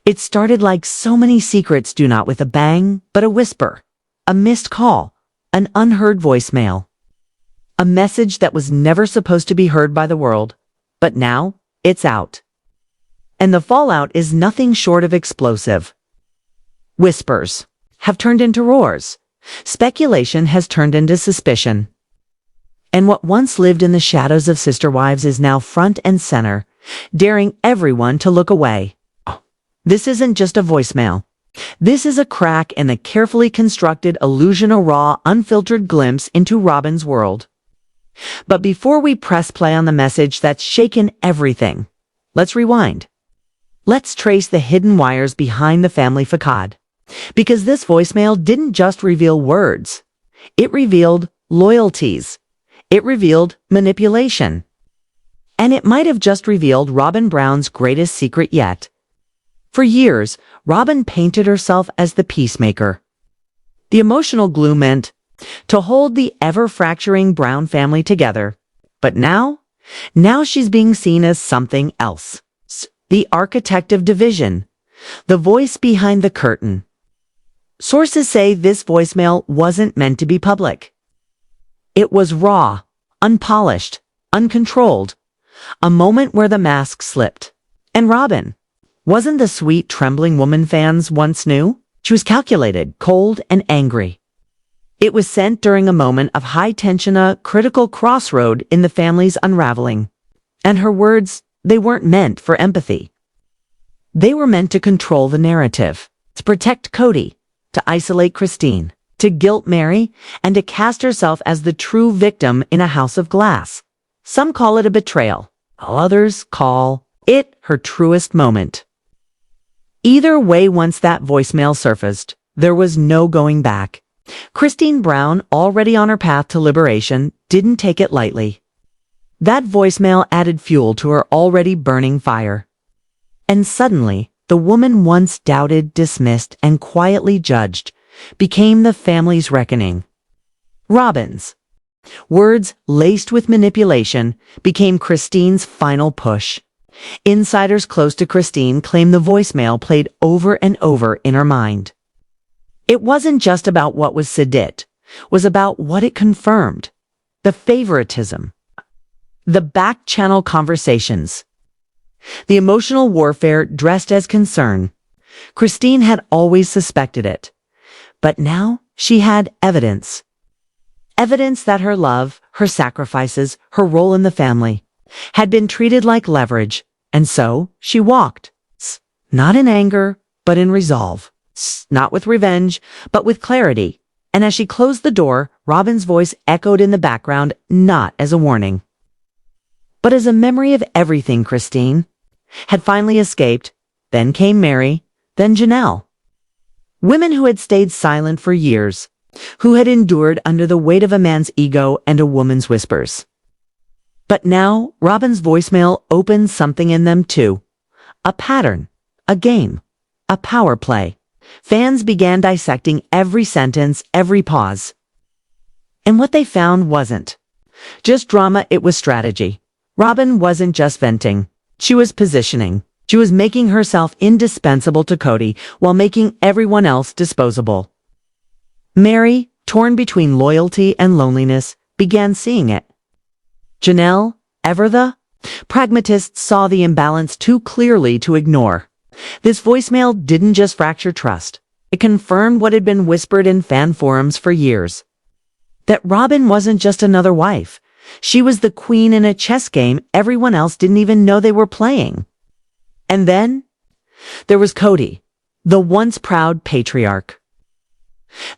It started like so many secrets, do not with a bang, but a whisper, a missed call, an unheard voicemail. A message that was never supposed to be heard by the world, but now it's out. And the fallout is nothing short of explosive. Whispers have turned into roars. Speculation has turned into suspicion. And what once lived in the shadows of sister wives is now front and center, daring everyone to look away. This isn't just a voicemail. This is a crack in the carefully constructed illusion, a raw, unfiltered glimpse into Robyn's world. But before we press play on the message that's shaken everything, let's rewind. Let's trace the hidden wires behind the family facade. Because this voicemail didn't just reveal words. It revealed loyalties. It revealed manipulation. And it might have just revealed Robyn Brown's greatest secret yet. For years, Robyn painted herself as the peacemaker. The emotional glue meant to hold the ever-fracturing Brown family together. But now she's being seen as something else. The architect of division. The voice behind the curtain. Sources say this voicemail wasn't meant to be public. It was raw, unpolished, uncontrolled. A moment where the mask slipped. And Robyn wasn't the sweet, trembling woman fans once knew. She was calculated, cold, and angry. It was sent during a moment of high tension, a critical crossroad in the family's unraveling. And her words, they weren't meant for empathy. They were meant to control the narrative, to protect Kody, to isolate Christine, to guilt Mary, and to cast herself as the true victim in a house of glass. Some call it a betrayal, while others call it her truest moment. Either way, once that voicemail surfaced, there was no going back. Christine Brown, already on her path to liberation, didn't take it lightly. That voicemail added fuel to her already burning fire. And suddenly, the woman once doubted, dismissed, and quietly judged became the family's reckoning. Robyn's words, laced with manipulation, became Christine's final push. Insiders close to Christine claim the voicemail played over and over in her mind. It wasn't just about what was said, it was about what it confirmed. The favoritism. The back-channel conversations. The emotional warfare dressed as concern. Christine had always suspected it. But now she had evidence. Evidence that her love, her sacrifices, her role in the family had been treated like leverage, and so she walked. Not in anger, but in resolve. Not with revenge, but with clarity. And as she closed the door, Robyn's voice echoed in the background, not as a warning, but as a memory of everything Christine had finally escaped. Then came Mary, then Janelle. Women who had stayed silent for years, who had endured under the weight of a man's ego and a woman's whispers. But now, Robyn's voicemail opened something in them too. A pattern, a game, a power play. Fans began dissecting every sentence, every pause. And what they found wasn't just drama, it was strategy. Robyn wasn't just venting. She was positioning. She was making herself indispensable to Kody while making everyone else disposable. Mary, torn between loyalty and loneliness, began seeing it. Janelle, ever the pragmatist, saw the imbalance too clearly to ignore. This voicemail didn't just fracture trust. It confirmed what had been whispered in fan forums for years. That Robyn wasn't just another wife. She was the queen in a chess game everyone else didn't even know they were playing. And then there was Kody, the once proud patriarch.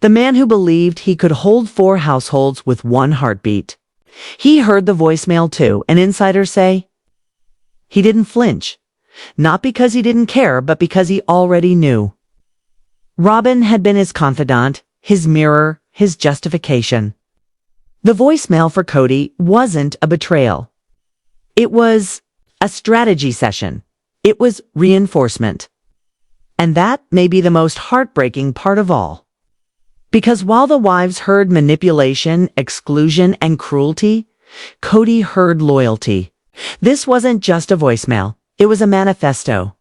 The man who believed he could hold 4 households with one heartbeat. He heard the voicemail too, and insiders say he didn't flinch. Not because he didn't care, but because he already knew. Robyn had been his confidant, his mirror, his justification. The voicemail for Kody wasn't a betrayal. It was a strategy session. It was reinforcement. And that may be the most heartbreaking part of all. Because while the wives heard manipulation, exclusion, and cruelty, Kody heard loyalty. This wasn't just a voicemail. It was a manifesto.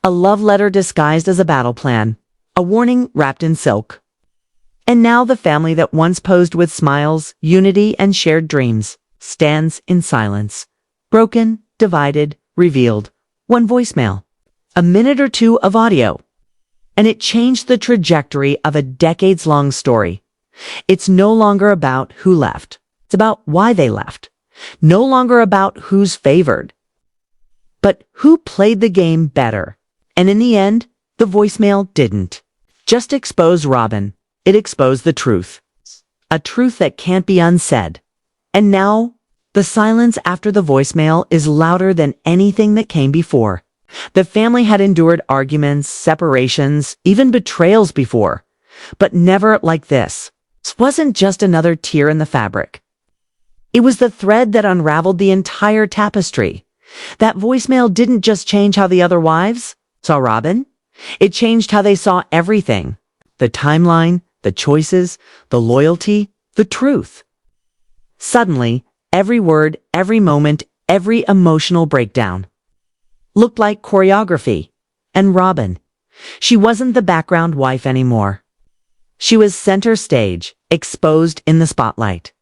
A love letter disguised as a battle plan. A warning wrapped in silk. And now the family that once posed with smiles, unity, and shared dreams stands in silence. Broken, divided, revealed. One voicemail. A minute or two of audio. And it changed the trajectory of a decades-long story. It's no longer about who left. It's about why they left. No longer about who's favored, but who played the game better. And in the end, the voicemail didn't just expose Robyn. It exposed the truth. A truth that can't be unsaid. And now, the silence after the voicemail is louder than anything that came before. The family had endured arguments, separations, even betrayals before, but never like this. This wasn't just another tear in the fabric. It was the thread that unraveled the entire tapestry. That voicemail didn't just change how the other wives saw Robyn. It changed how they saw everything. The timeline, the choices, the loyalty, the truth. Suddenly, every word, every moment, every emotional breakdown looked like choreography. And Robyn, she wasn't the background wife anymore. She was center stage, exposed in the spotlight.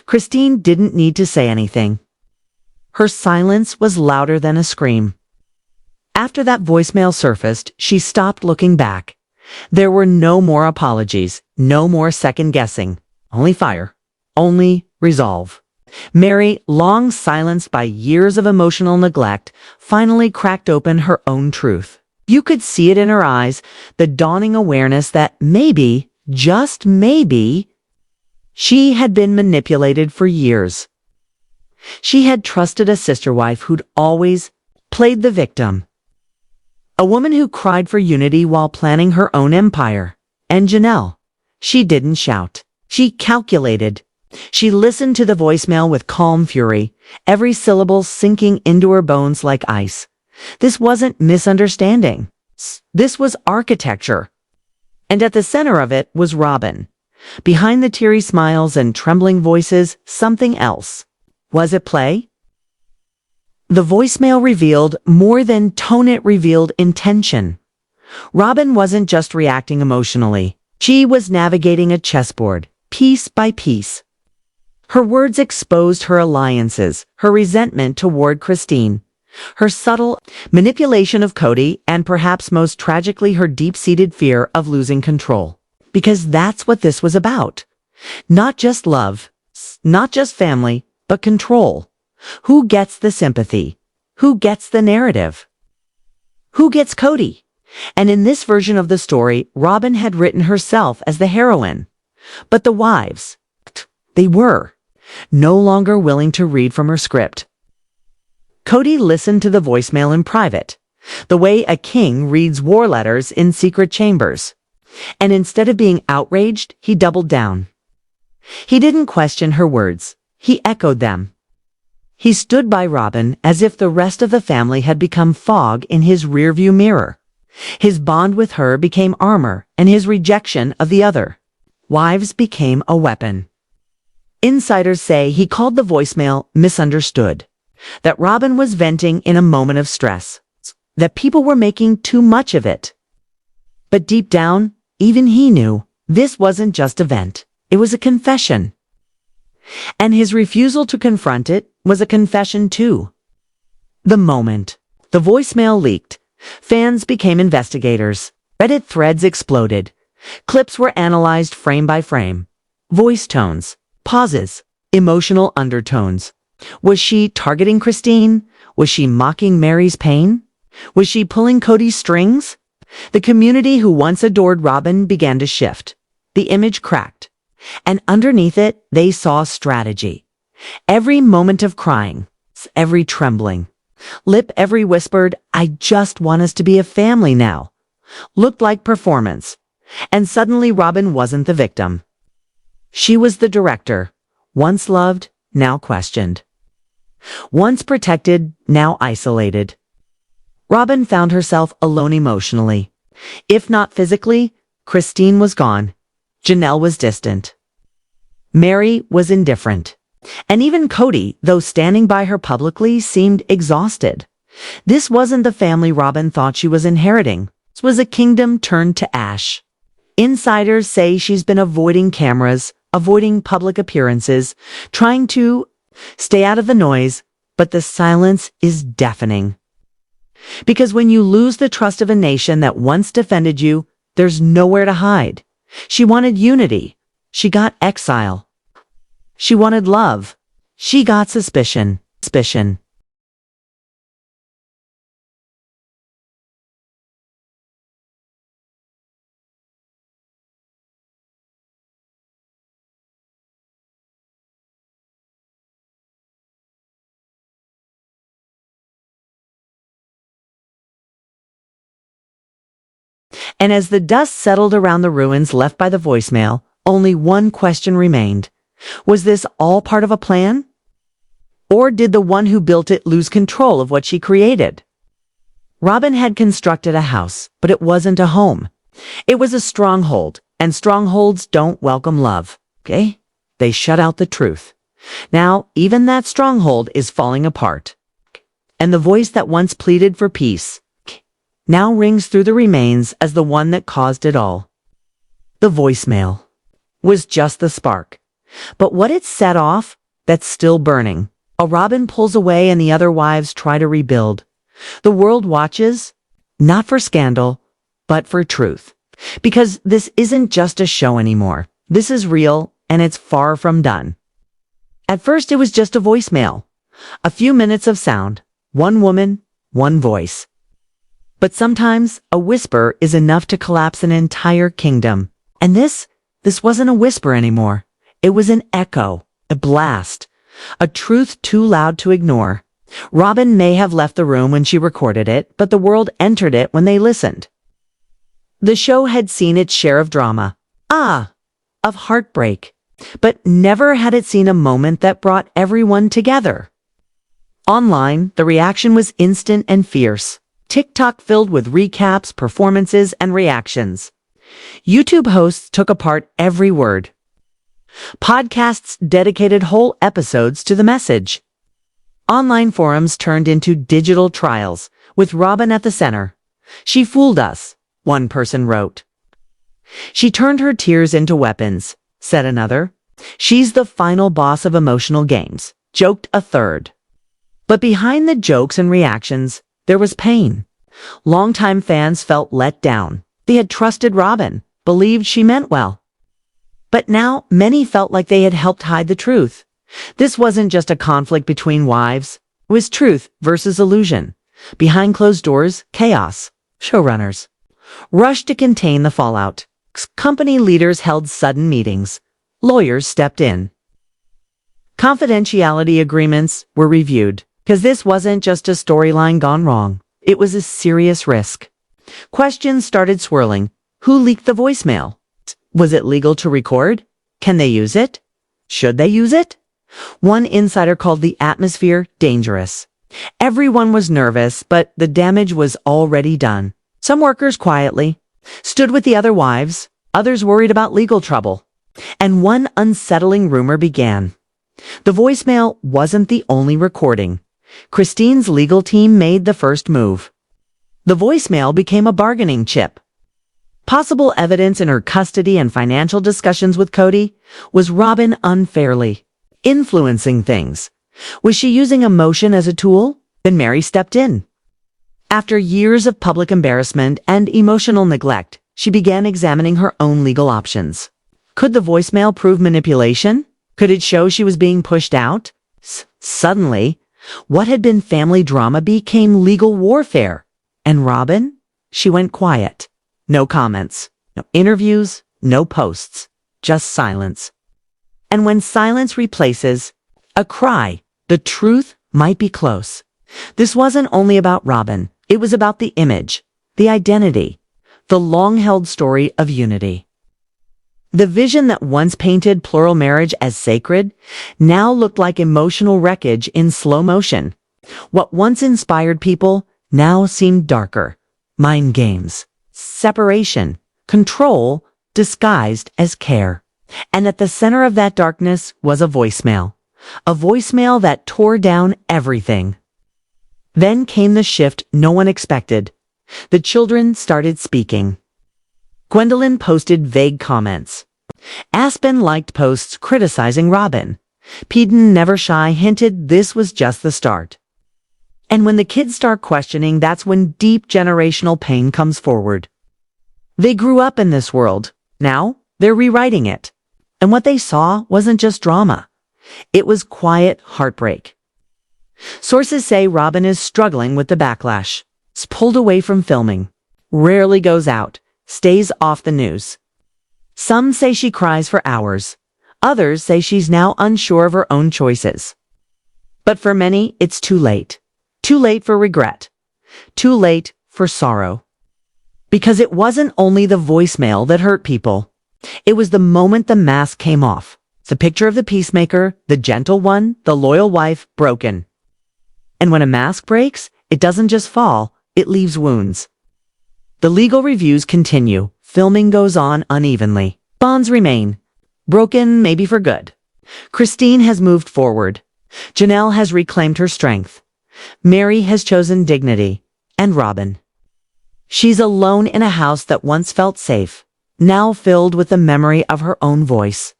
Christine didn't need to say anything. Her silence was louder than a scream. After that voicemail surfaced, she stopped looking back. There were no more apologies, no more second guessing. Only fire. Only resolve. Mary, long silenced by years of emotional neglect, finally cracked open her own truth. You could see it in her eyes, the dawning awareness that maybe, just maybe, she had been manipulated for years. She had trusted a sister wife who'd always played the victim. A woman who cried for unity while planning her own empire. And Janelle, she didn't shout. She calculated. She listened to the voicemail with calm fury, every syllable sinking into her bones like ice. This wasn't misunderstanding. This was architecture. And at the center of it was Robyn. Behind the teary smiles and trembling voices, something else. Was it play? The voicemail revealed more than tone, it revealed intention. Robyn wasn't just reacting emotionally. She was navigating a chessboard, piece by piece. Her words exposed her alliances, her resentment toward Christine, her subtle manipulation of Kody, and perhaps most tragically her deep-seated fear of losing control. Because that's what this was about. Not just love, not just family, but control. Who gets the sympathy? Who gets the narrative? Who gets Kody? And in this version of the story, Robyn had written herself as the heroine. But the wives, they were no longer willing to read from her script. Kody listened to the voicemail in private, the way a king reads war letters in secret chambers. And instead of being outraged, he doubled down. He didn't question her words. He echoed them. He stood by Robyn as if the rest of the family had become fog in his rearview mirror. His bond with her became armor, and his rejection of the other. Wives became a weapon. Insiders say he called the voicemail misunderstood, that Robyn was venting in a moment of stress, that people were making too much of it. But deep down, even he knew this wasn't just a vent, it was a confession. And his refusal to confront it was a confession too. The moment the voicemail leaked, fans became investigators. Reddit threads exploded. Clips were analyzed frame by frame. Voice tones, pauses, emotional undertones. Was she targeting Christine? Was she mocking Mary's pain? Was she pulling Kody's strings? The community who once adored Robyn began to shift. The image cracked. And underneath it, they saw strategy. Every moment of crying, every trembling, lip every whispered, "I just want us to be a family now," looked like performance. And suddenly Robyn wasn't the victim. She was the director, once loved, now questioned. Once protected, now isolated. Robyn found herself alone emotionally. If not physically, Christine was gone. Janelle was distant. Mary was indifferent. And even Kody, though standing by her publicly, seemed exhausted. This wasn't the family Robyn thought she was inheriting. This was a kingdom turned to ash. Insiders say she's been avoiding cameras, avoiding public appearances, trying to stay out of the noise, but the silence is deafening. Because when you lose the trust of a nation that once defended you, there's nowhere to hide. She wanted unity. She got exile. She wanted love. She got suspicion. And as the dust settled around the ruins left by the voicemail, only one question remained. Was this all part of a plan? Or did the one who built it lose control of what she created? Robyn had constructed a house, but it wasn't a home. It was a stronghold, and strongholds don't welcome love, okay? They shut out the truth. Now, even that stronghold is falling apart. And the voice that once pleaded for peace now rings through the remains as the one that caused it all. The voicemail was just the spark. But what it set off, that's still burning. A Robyn pulls away and the other wives try to rebuild. The world watches, not for scandal, but for truth. Because this isn't just a show anymore. This is real, and it's far from done. At first it was just a voicemail. A few minutes of sound. One woman, one voice. But sometimes a whisper is enough to collapse an entire kingdom. And this wasn't a whisper anymore. It was an echo, a blast, a truth too loud to ignore. Robyn may have left the room when she recorded it, but the world entered it when they listened. The show had seen its share of drama, of heartbreak, but never had it seen a moment that brought everyone together. Online, the reaction was instant and fierce. TikTok filled with recaps, performances, and reactions. YouTube hosts took apart every word. Podcasts dedicated whole episodes to the message. Online forums turned into digital trials, with Robyn at the center. She fooled us, one person wrote. She turned her tears into weapons, said another. She's the final boss of emotional games, joked a third. But behind the jokes and reactions, there was pain. Longtime fans felt let down. They had trusted Robyn, believed she meant well. But now many felt like they had helped hide the truth. This wasn't just a conflict between wives. It was truth versus illusion. Behind closed doors, chaos. Showrunners rushed to contain the fallout. Company leaders held sudden meetings. Lawyers stepped in. Confidentiality agreements were reviewed, because this wasn't just a storyline gone wrong. It was a serious risk. Questions started swirling. Who leaked the voicemail? Was it legal to record? Can they use it? Should they use it? One insider called the atmosphere dangerous. Everyone was nervous, but the damage was already done. Some workers quietly stood with the other wives, others worried about legal trouble. And one unsettling rumor began. The voicemail wasn't the only recording. Christine's legal team made the first move. The voicemail became a bargaining chip. Possible evidence in her custody and financial discussions with Kody. Was Robyn unfairly influencing things? Was she using emotion as a tool? Then Mary stepped in. After years of public embarrassment and emotional neglect, she began examining her own legal options. Could the voicemail prove manipulation? Could it show she was being pushed out? Suddenly, what had been family drama became legal warfare. And Robyn? She went quiet. No comments, no interviews, no posts, just silence. And when silence replaces a cry, the truth might be close. This wasn't only about Robyn. It was about the image, the identity, the long-held story of unity. The vision that once painted plural marriage as sacred now looked like emotional wreckage in slow motion. What once inspired people now seemed darker. Mind games, separation, control disguised as care. And at the center of that darkness was a voicemail that tore down everything. Then came the shift no one expected. The children started speaking. Gwendolyn posted vague comments. Aspen liked posts criticizing Robyn. Peden, never shy, hinted this was just the start. And when the kids start questioning, that's when deep generational pain comes forward. They grew up in this world. Now, they're rewriting it. And what they saw wasn't just drama. It was quiet heartbreak. Sources say Robyn is struggling with the backlash. Is pulled away from filming. Rarely goes out. Stays off the news. Some say she cries for hours. Others say she's now unsure of her own choices. But for many, it's too late. Too late for regret. Too late for sorrow. Because it wasn't only the voicemail that hurt people. It was the moment the mask came off. The picture of the peacemaker, the gentle one, the loyal wife, broken. And when a mask breaks, it doesn't just fall, it leaves wounds. The legal reviews continue. Filming goes on unevenly. Bonds remain. Broken, maybe for good. Christine has moved forward. Janelle has reclaimed her strength. Mary has chosen dignity. And Robyn. She's alone in a house that once felt safe, now filled with the memory of her own voice.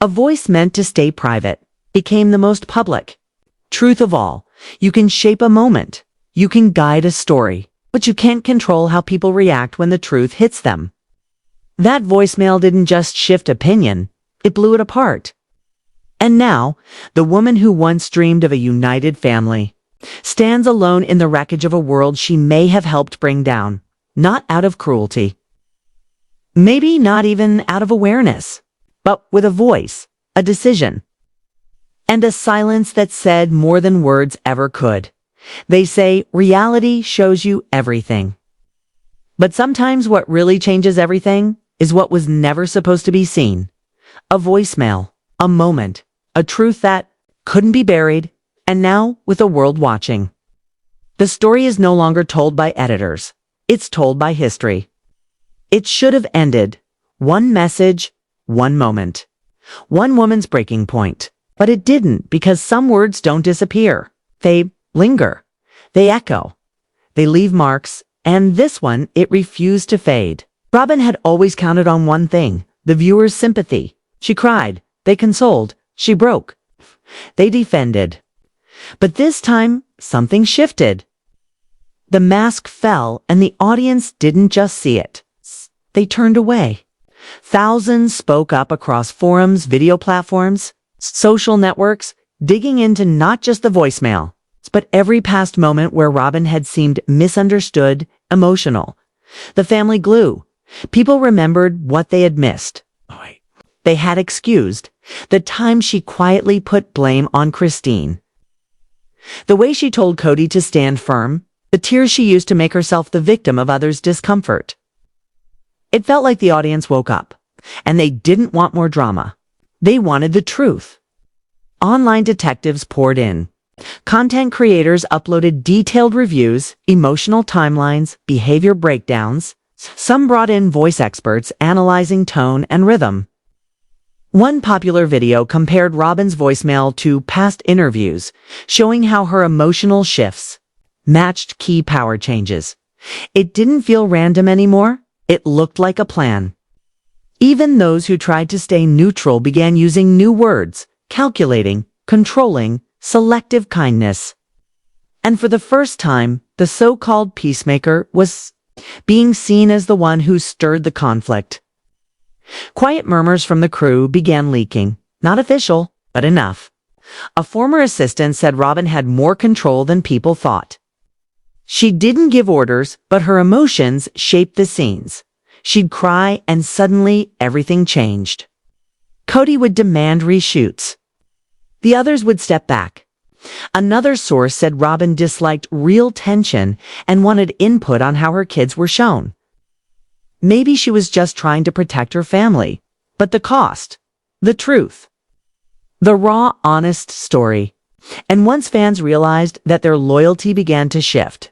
A voice meant to stay private became the most public. Truth of all, you can shape a moment. You can guide a story. But you can't control how people react when the truth hits them. That voicemail didn't just shift opinion, it blew it apart. And now, the woman who once dreamed of a united family stands alone in the wreckage of a world she may have helped bring down, not out of cruelty. Maybe not even out of awareness, but with a voice, a decision, and a silence that said more than words ever could. They say reality shows you everything. But sometimes what really changes everything is what was never supposed to be seen. A voicemail, a moment, a truth that couldn't be buried, and now with the world watching. The story is no longer told by editors. It's told by history. It should have ended. One message, one moment. One woman's breaking point. But it didn't, because some words don't disappear. They linger. They echo. They leave marks, and this one, it refused to fade. Robyn had always counted on one thing, the viewer's sympathy. She cried. They consoled. She broke. They defended. But this time, something shifted. The mask fell, and the audience didn't just see it. They turned away. Thousands spoke up across forums, video platforms, social networks, digging into not just the voicemail, but every past moment where Robyn had seemed misunderstood, emotional. The family glue. People remembered what they had missed. They had excused the time she quietly put blame on Christine. The way she told Kody to stand firm, the tears she used to make herself the victim of others' discomfort. It felt like the audience woke up, and they didn't want more drama. They wanted the truth. Online detectives poured in. Content creators uploaded detailed reviews, emotional timelines, behavior breakdowns. Some brought in voice experts analyzing tone and rhythm. One popular video compared Robyn's voicemail to past interviews, showing how her emotional shifts matched key power changes. It didn't feel random anymore. It looked like a plan. Even those who tried to stay neutral began using new words, calculating, controlling, selective kindness. And for the first time, the so-called peacemaker was being seen as the one who stirred the conflict. Quiet murmurs from the crew began leaking. Not official, but enough. A former assistant said Robyn had more control than people thought. She didn't give orders, but her emotions shaped the scenes. She'd cry, and suddenly everything changed. Kody would demand reshoots. The others would step back. Another source said Robyn disliked real tension and wanted input on how her kids were shown. Maybe she was just trying to protect her family. But the cost, the truth, the raw, honest story. And once fans realized that their loyalty began to shift.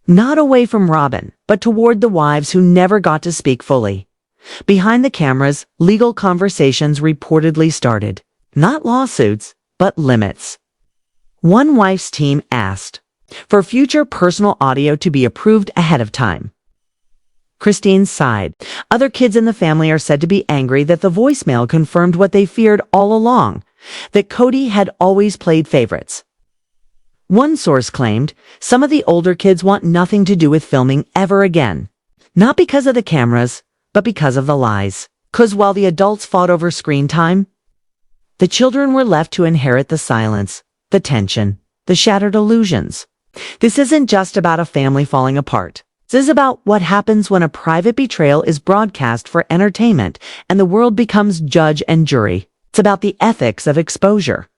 Not away from Robyn, but toward the wives who never got to speak fully. Behind the cameras, legal conversations reportedly started. Not lawsuits, but limits. One wife's team asked, for future personal audio to be approved ahead of time. Christine sighed. Other kids in the family are said to be angry that the voicemail confirmed what they feared all along, that Kody had always played favorites. One source claimed some of the older kids want nothing to do with filming ever again. Not because of the cameras, but because of the lies. 'Cause while the adults fought over screen time, the children were left to inherit the silence, the tension, the shattered illusions. This isn't just about a family falling apart. This is about what happens when a private betrayal is broadcast for entertainment and the world becomes judge and jury. It's about the ethics of exposure,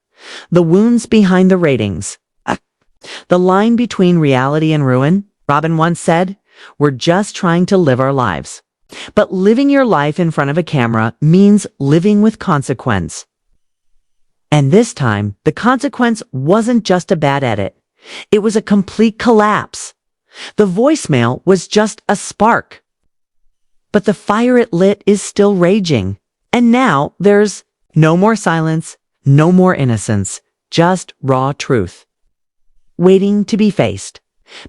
the wounds behind the ratings, the line between reality and ruin. Robyn once said, "We're just trying to live our lives." But living your life in front of a camera means living with consequence. And this time, the consequence wasn't just a bad edit. It was a complete collapse. The voicemail was just a spark. But the fire it lit is still raging. And now there's no more silence, no more innocence, just raw truth, waiting to be faced.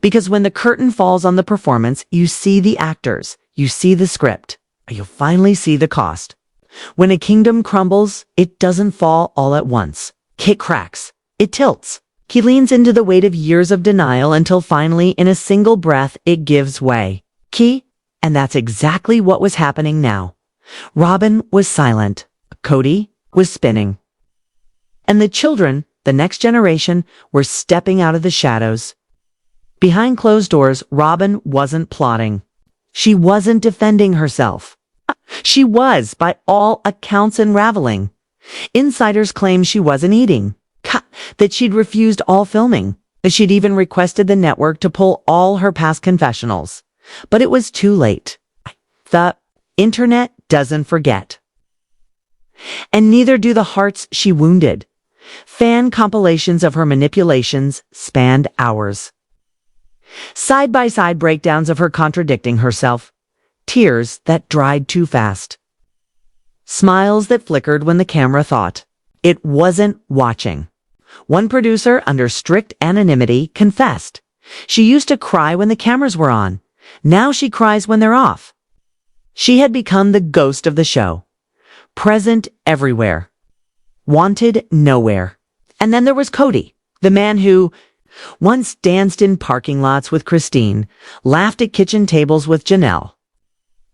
Because when the curtain falls on the performance, you see the actors, you see the script, you'll finally see the cost. When a kingdom crumbles, it doesn't fall all at once. It cracks, it tilts. He leans into the weight of years of denial until finally, in a single breath, it gives way. And that's exactly what was happening now. Robyn was silent. Kody was spinning. And the children, the next generation, were stepping out of the shadows. Behind closed doors, Robyn wasn't plotting. She wasn't defending herself. She was, by all accounts, unraveling. Insiders claimed she wasn't eating, that she'd refused all filming, that she'd even requested the network to pull all her past confessionals. But it was too late. The internet doesn't forget. And neither do the hearts she wounded. Fan compilations of her manipulations spanned hours. Side-by-side breakdowns of her contradicting herself. Tears that dried too fast. Smiles that flickered when the camera thought it wasn't watching. One producer, under strict anonymity, confessed. She used to cry when the cameras were on. Now she cries when they're off. She had become the ghost of the show. Present everywhere. Wanted nowhere. And then there was Kody, the man who once danced in parking lots with Christine, laughed at kitchen tables with Janelle,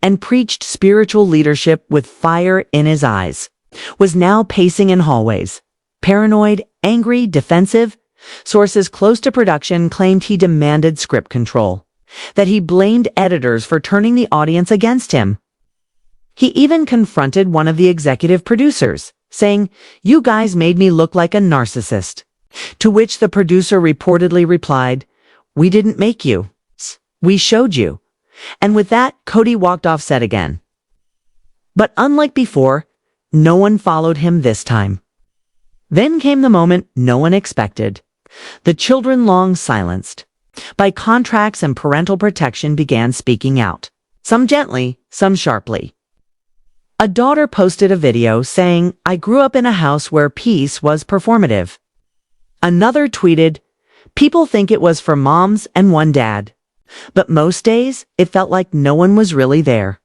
and preached spiritual leadership with fire in his eyes, was now pacing in hallways. Paranoid, angry, defensive. Sources close to production claimed he demanded script control, that he blamed editors for turning the audience against him. He even confronted one of the executive producers, saying, "You guys made me look like a narcissist." To which the producer reportedly replied, "We didn't make you. We showed you." And with that, Kody walked off set again. But unlike before, no one followed him this time. Then came the moment no one expected. The children, long silenced by contracts and parental protection, began speaking out. Some gently, some sharply. A daughter posted a video saying, "I grew up in a house where peace was performative." Another tweeted, "People think it was for moms and one dad. But most days, it felt like no one was really there."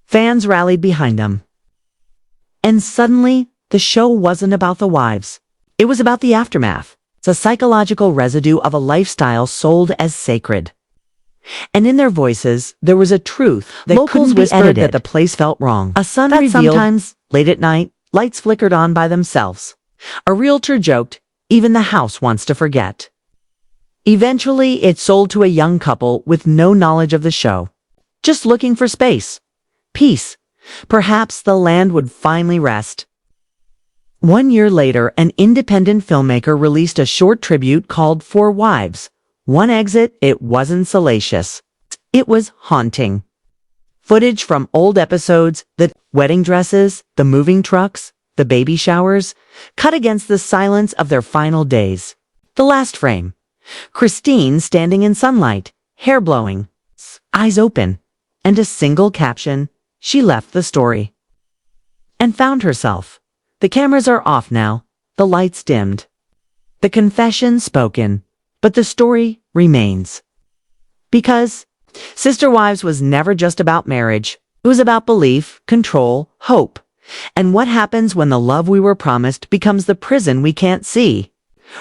Fans rallied behind them. And suddenly, the show wasn't about the wives. It was about the aftermath. It's a psychological residue of a lifestyle sold as sacred. And in their voices, there was a truth that locals whispered that the place felt wrong. A son revealed sometimes, late at night, lights flickered on by themselves. A realtor joked, "Even the house wants to forget." Eventually, it sold to a young couple with no knowledge of the show, just looking for space, peace. Perhaps the land would finally rest. 1 year later, an independent filmmaker released a short tribute called Four Wives. One exit, it wasn't salacious. It was haunting. Footage from old episodes, the wedding dresses, the moving trucks, the baby showers, cut against the silence of their final days. The last frame. Christine standing in sunlight, hair blowing, eyes open, and a single caption, "She left the story." And found herself. The cameras are off now, the lights dimmed. The confession spoken. But the story remains. Because Sister Wives was never just about marriage. It was about belief, control, hope, and what happens when the love we were promised becomes the prison we can't see.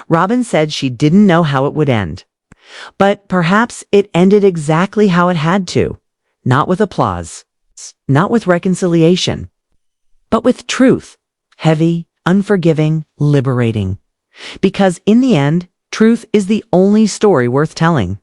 Robyn said she didn't know how it would end. But perhaps it ended exactly how it had to. Not with applause, not with reconciliation, but with truth. Heavy, unforgiving, liberating. Because in the end, truth is the only story worth telling.